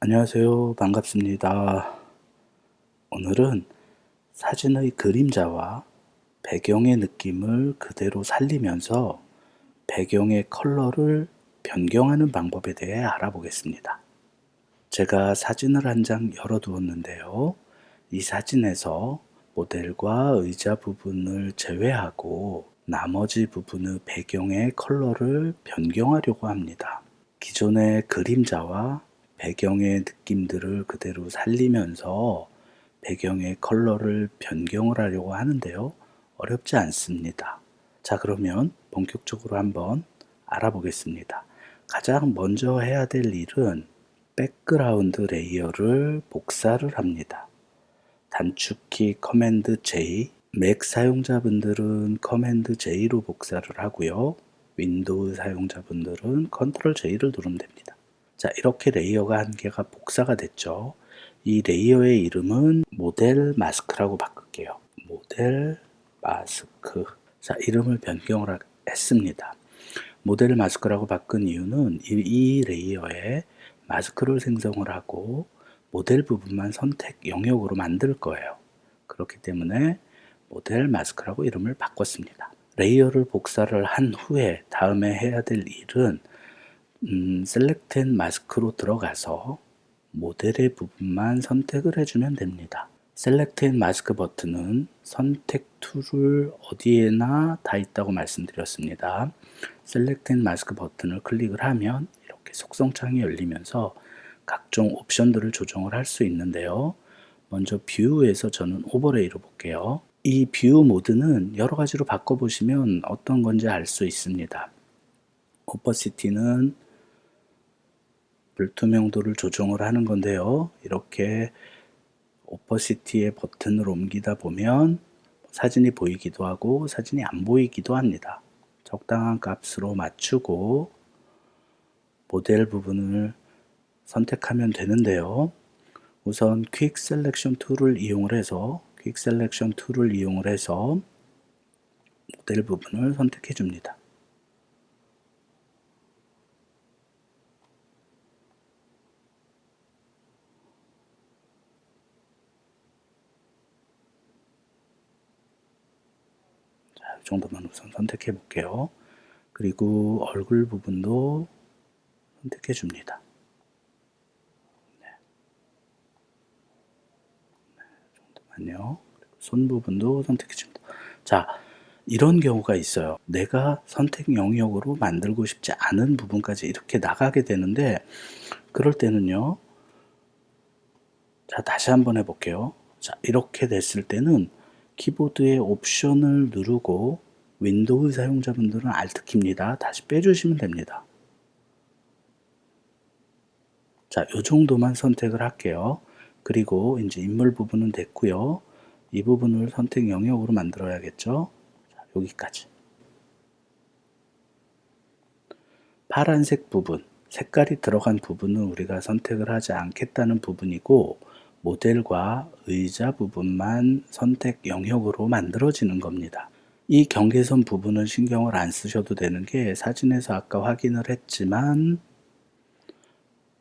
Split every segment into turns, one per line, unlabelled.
안녕하세요. 반갑습니다. 오늘은 사진의 그림자와 배경의 느낌을 그대로 살리면서 배경의 컬러를 변경하는 방법에 대해 알아보겠습니다. 제가 사진을 한 장 열어두었는데요. 이 사진에서 모델과 의자 부분을 제외하고 나머지 부분의 배경의 컬러를 변경하려고 합니다. 기존의 그림자와 배경의 느낌들을 그대로 살리면서 배경의 컬러를 변경을 하려고 하는데요. 어렵지 않습니다. 자, 그러면 본격적으로 한번 알아보겠습니다. 가장 먼저 해야 될 일은 백그라운드 레이어를 복사를 합니다. 단축키 커맨드 J, 맥 사용자분들은 커맨드 J로 복사를 하고요. 윈도우 사용자분들은 컨트롤 J를 누르면 됩니다. 자, 이렇게 레이어가 한 개가 복사가 됐죠. 이 레이어의 이름은 모델 마스크라고 바꿀게요. 모델 마스크. 자, 이름을 변경을 했습니다. 모델 마스크라고 바꾼 이유는 이 레이어에 마스크를 생성을 하고 모델 부분만 선택 영역으로 만들 거예요. 그렇기 때문에 모델 마스크라고 이름을 바꿨습니다. 레이어를 복사를 한 후에 다음에 해야 될 일은 셀렉트 앤 마스크로 들어가서 모델의 부분만 선택을 해주면 됩니다. 셀렉트 앤 마스크 버튼은 선택 툴을 어디에나 다 있다고 말씀드렸습니다. 셀렉트 앤 마스크 버튼을 클릭을 하면 이렇게 속성창이 열리면서 각종 옵션들을 조정을 할 수 있는데요. 먼저 뷰에서 저는 오버레이로 볼게요. 이 뷰 모드는 여러 가지로 바꿔보시면 어떤 건지 알 수 있습니다. 오퍼시티는 불투명도를 조정을 하는 건데요. 이렇게 오퍼시티의 버튼을 옮기다 보면 사진이 보이기도 하고 사진이 안 보이기도 합니다. 적당한 값으로 맞추고 모델 부분을 선택하면 되는데요. 우선 퀵 셀렉션 툴을 이용을 해서 모델 부분을 선택해 줍니다. 자, 이 정도만 우선 선택해 볼게요. 그리고 얼굴 부분도 선택해 줍니다. 잠깐만요. 손 부분도 선택해 줍니다. 자, 이런 경우가 있어요. 내가 선택 영역으로 만들고 싶지 않은 부분까지 이렇게 나가게 되는데, 그럴 때는요. 자, 다시 한번 해볼게요. 자, 이렇게 됐을 때는 키보드의 옵션을 누르고 윈도우 사용자분들은 Alt 키입니다. 다시 빼주시면 됩니다. 자, 요 정도만 선택을 할게요. 그리고 이제 인물 부분은 됐고요. 이 부분을 선택 영역으로 만들어야겠죠. 자, 여기까지. 파란색 부분, 색깔이 들어간 부분은 우리가 선택을 하지 않겠다는 부분이고 모델과 의자 부분만 선택 영역으로 만들어지는 겁니다. 이 경계선 부분은 신경을 안 쓰셔도 되는 게 사진에서 아까 확인을 했지만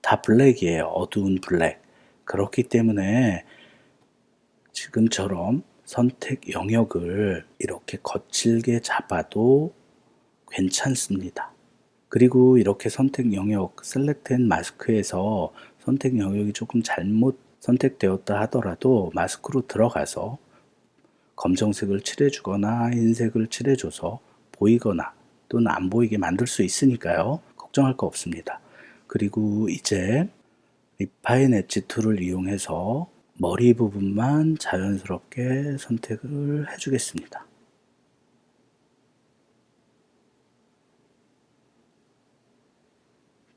다 블랙이에요. 어두운 블랙. 그렇기 때문에 지금처럼 선택 영역을 이렇게 거칠게 잡아도 괜찮습니다. 그리고 이렇게 선택 영역, 셀렉트 앤 마스크에서 선택 영역이 조금 잘못 선택되었다 하더라도 마스크로 들어가서 검정색을 칠해주거나 흰색을 칠해줘서 보이거나 또는 안 보이게 만들 수 있으니까요. 걱정할 거 없습니다. 그리고 이제 리파인 엣지 툴을 이용해서 머리 부분만 자연스럽게 선택을 해주겠습니다.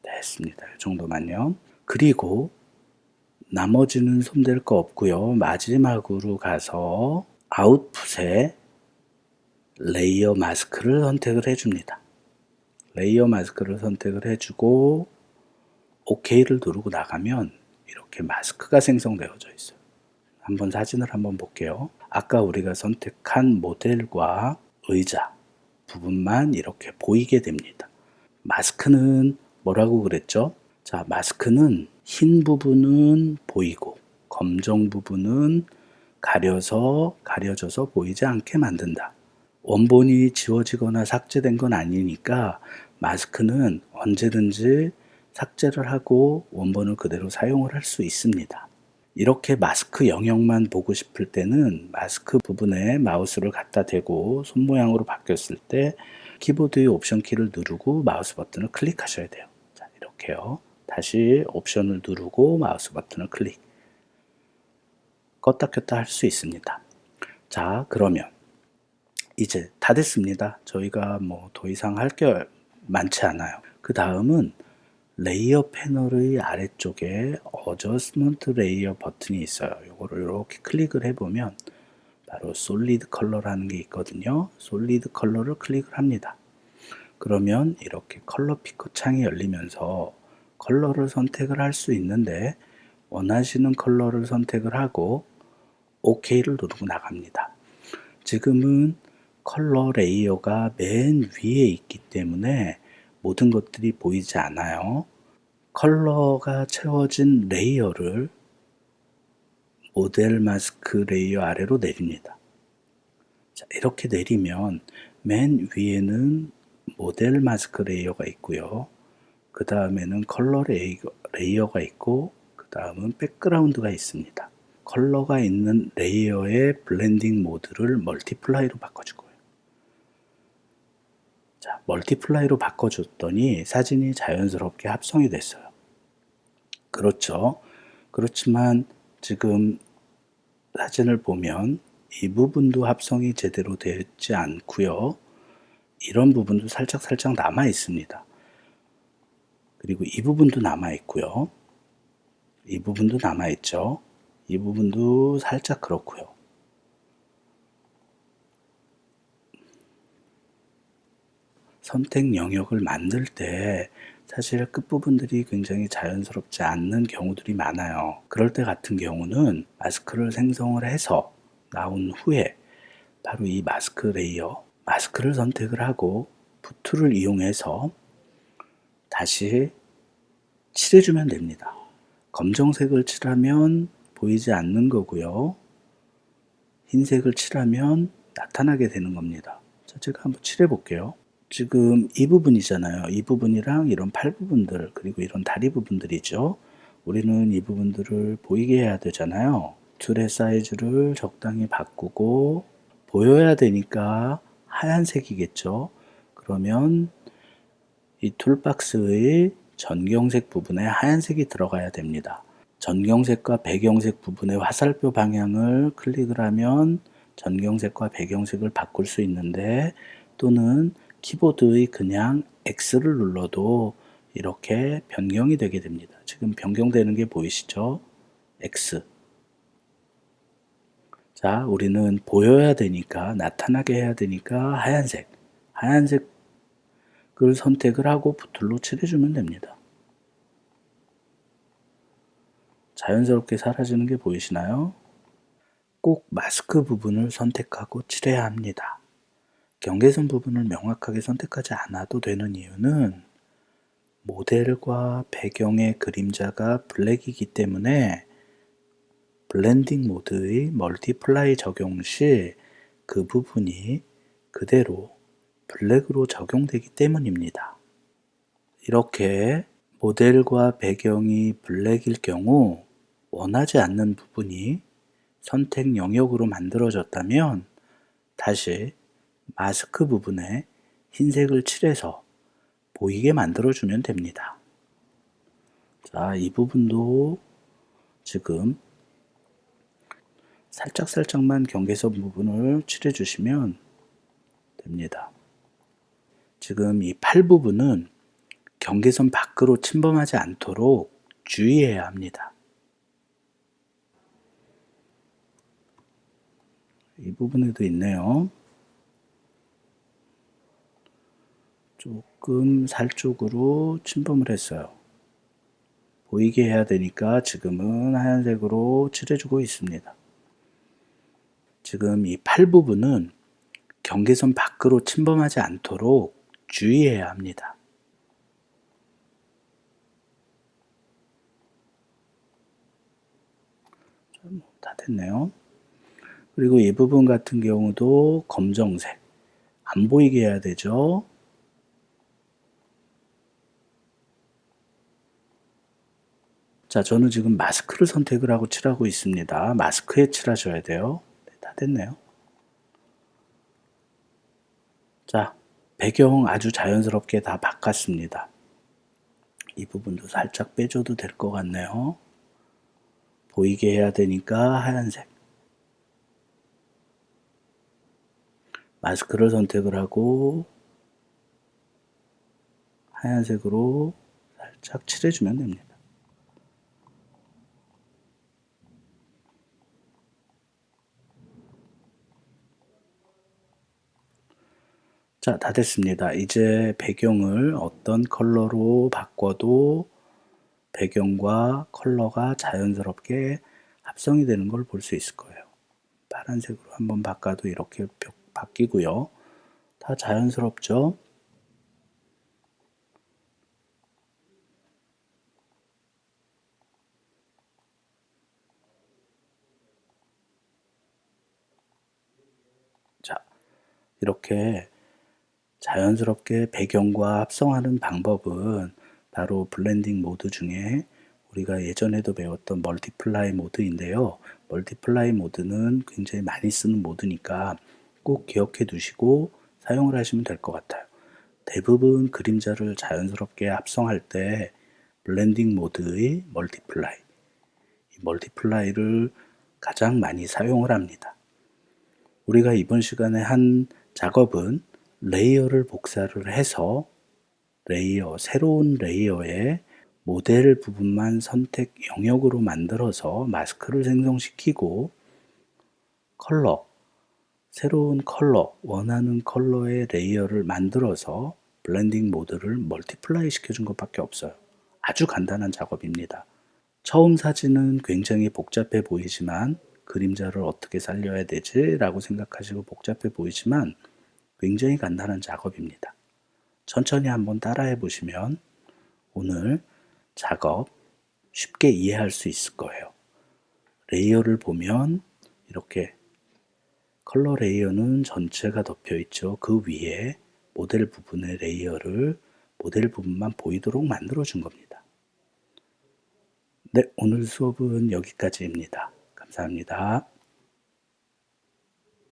됐습니다. 이 정도만요. 그리고 나머지는 손댈 거 없고요. 마지막으로 가서 아웃풋에 레이어 마스크를 선택을 해줍니다. 레이어 마스크를 선택을 해주고 OK를 누르고 나가면 이렇게 마스크가 생성되어져 있어요. 한번 사진을 한번 볼게요. 아까 우리가 선택한 모델과 의자 부분만 이렇게 보이게 됩니다. 마스크는 뭐라고 그랬죠? 자, 마스크는 흰 부분은 보이고 검정 부분은 가려져서 보이지 않게 만든다. 원본이 지워지거나 삭제된 건 아니니까 마스크는 언제든지 삭제를 하고 원본을 그대로 사용을 할 수 있습니다. 이렇게 마스크 영역만 보고 싶을 때는 마스크 부분에 마우스를 갖다 대고 손 모양으로 바뀌었을 때 키보드의 옵션 키를 누르고 마우스 버튼을 클릭하셔야 돼요. 자, 이렇게요. 다시 옵션을 누르고 마우스 버튼을 클릭. 껐다 켰다 할 수 있습니다. 자, 그러면 이제 다 됐습니다. 저희가 뭐 더 이상 할 게 많지 않아요. 그 다음은 레이어 패널의 아래쪽에 어저스먼트 레이어 버튼이 있어요. 이거를 이렇게 클릭을 해보면 바로 솔리드 컬러라는 게 있거든요. 솔리드 컬러를 클릭을 합니다. 그러면 이렇게 컬러 피커 창이 열리면서 컬러를 선택을 할 수 있는데 원하시는 컬러를 선택을 하고 OK를 누르고 나갑니다. 지금은 컬러 레이어가 맨 위에 있기 때문에 모든 것들이 보이지 않아요. 컬러가 채워진 레이어를 모델 마스크 레이어 아래로 내립니다. 자, 이렇게 내리면 맨 위에는 모델 마스크 레이어가 있고요. 그 다음에는 컬러 레이어가 있고 그 다음은 백그라운드가 있습니다. 컬러가 있는 레이어의 블렌딩 모드를 멀티플라이로 바꿔줄 거예요. 자, 멀티플라이로 바꿔줬더니 사진이 자연스럽게 합성이 됐어요. 그렇죠. 그렇지만 지금 사진을 보면 이 부분도 합성이 제대로 되지 않고요. 이런 부분도 살짝 남아 있습니다. 그리고 이 부분도 남아 있고요. 이 부분도 남아 있죠. 이 부분도 살짝 그렇고요. 선택 영역을 만들 때 사실 끝부분들이 굉장히 자연스럽지 않는 경우들이 많아요. 그럴 때 같은 경우는 마스크를 생성을 해서 나온 후에 바로 이 마스크 레이어, 마스크를 선택을 하고 붓툴을 이용해서 다시 칠해주면 됩니다. 검정색을 칠하면 보이지 않는 거고요. 흰색을 칠하면 나타나게 되는 겁니다. 자, 제가 한번 칠해 볼게요. 지금 이 부분이잖아요. 이 부분이랑 이런 팔 부분들, 그리고 이런 다리 부분들이죠. 우리는 이 부분들을 보이게 해야 되잖아요. 툴의 사이즈를 적당히 바꾸고 보여야 되니까 하얀색이겠죠. 그러면 이 툴박스의 전경색 부분에 하얀색이 들어가야 됩니다. 전경색과 배경색 부분의 화살표 방향을 클릭을 하면 전경색과 배경색을 바꿀 수 있는데 또는 키보드의 그냥 X를 눌러도 이렇게 변경이 되게 됩니다. 지금 변경되는 게 보이시죠? X. 자, 우리는 보여야 되니까, 나타나게 해야 되니까 하얀색을 선택을 하고 붓툴로 칠해주면 됩니다. 자연스럽게 사라지는 게 보이시나요? 꼭 마스크 부분을 선택하고 칠해야 합니다. 경계선 부분을 명확하게 선택하지 않아도 되는 이유는 모델과 배경의 그림자가 블랙이기 때문에 블렌딩 모드의 멀티플라이 적용 시 그 부분이 그대로 블랙으로 적용되기 때문입니다. 이렇게 모델과 배경이 블랙일 경우 원하지 않는 부분이 선택 영역으로 만들어졌다면 다시 마스크 부분에 흰색을 칠해서 보이게 만들어주면 됩니다. 자, 이 부분도 지금 살짝만 경계선 부분을 칠해주시면 됩니다. 지금 이 팔 부분은 경계선 밖으로 침범하지 않도록 주의해야 합니다. 이 부분에도 있네요. 조금 살 쪽으로 침범을 했어요. 보이게 해야 되니까 지금은 하얀색으로 칠해주고 있습니다. 지금 이 팔 부분은 경계선 밖으로 침범하지 않도록 주의해야 합니다. 다 됐네요. 그리고 이 부분 같은 경우도 검정색. 안 보이게 해야 되죠. 자, 저는 지금 마스크를 선택을 하고 칠하고 있습니다. 마스크에 칠하셔야 돼요. 네, 다 됐네요. 자, 배경 아주 자연스럽게 다 바꿨습니다. 이 부분도 살짝 빼줘도 될 것 같네요. 보이게 해야 되니까 하얀색. 마스크를 선택을 하고 하얀색으로 살짝 칠해주면 됩니다. 자, 다 됐습니다. 이제 배경을 어떤 컬러로 바꿔도 배경과 컬러가 자연스럽게 합성이 되는 걸 볼 수 있을 거예요. 파란색으로 한번 바꿔도 이렇게 바뀌고요. 다 자연스럽죠? 자, 이렇게 자연스럽게 배경과 합성하는 방법은 바로 블렌딩 모드 중에 우리가 예전에도 배웠던 멀티플라이 모드인데요. 멀티플라이 모드는 굉장히 많이 쓰는 모드니까 꼭 기억해 두시고 사용을 하시면 될 것 같아요. 대부분 그림자를 자연스럽게 합성할 때 블렌딩 모드의 멀티플라이, 이 멀티플라이를 가장 많이 사용을 합니다. 우리가 이번 시간에 한 작업은 레이어를 복사를 해서 새로운 레이어에 모델 부분만 선택 영역으로 만들어서 마스크를 생성시키고 새로운 컬러, 원하는 컬러의 레이어를 만들어서 블렌딩 모드를 멀티플라이 시켜준 것밖에 없어요. 아주 간단한 작업입니다. 처음 사진은 굉장히 복잡해 보이지만 그림자를 어떻게 살려야 되지? 라고 생각하시고 복잡해 보이지만 굉장히 간단한 작업입니다. 천천히 한번 따라해 보시면 오늘 작업 쉽게 이해할 수 있을 거예요. 레이어를 보면 이렇게 컬러 레이어는 전체가 덮여 있죠. 그 위에 모델 부분의 레이어를 모델 부분만 보이도록 만들어 준 겁니다. 네, 오늘 수업은 여기까지입니다. 감사합니다.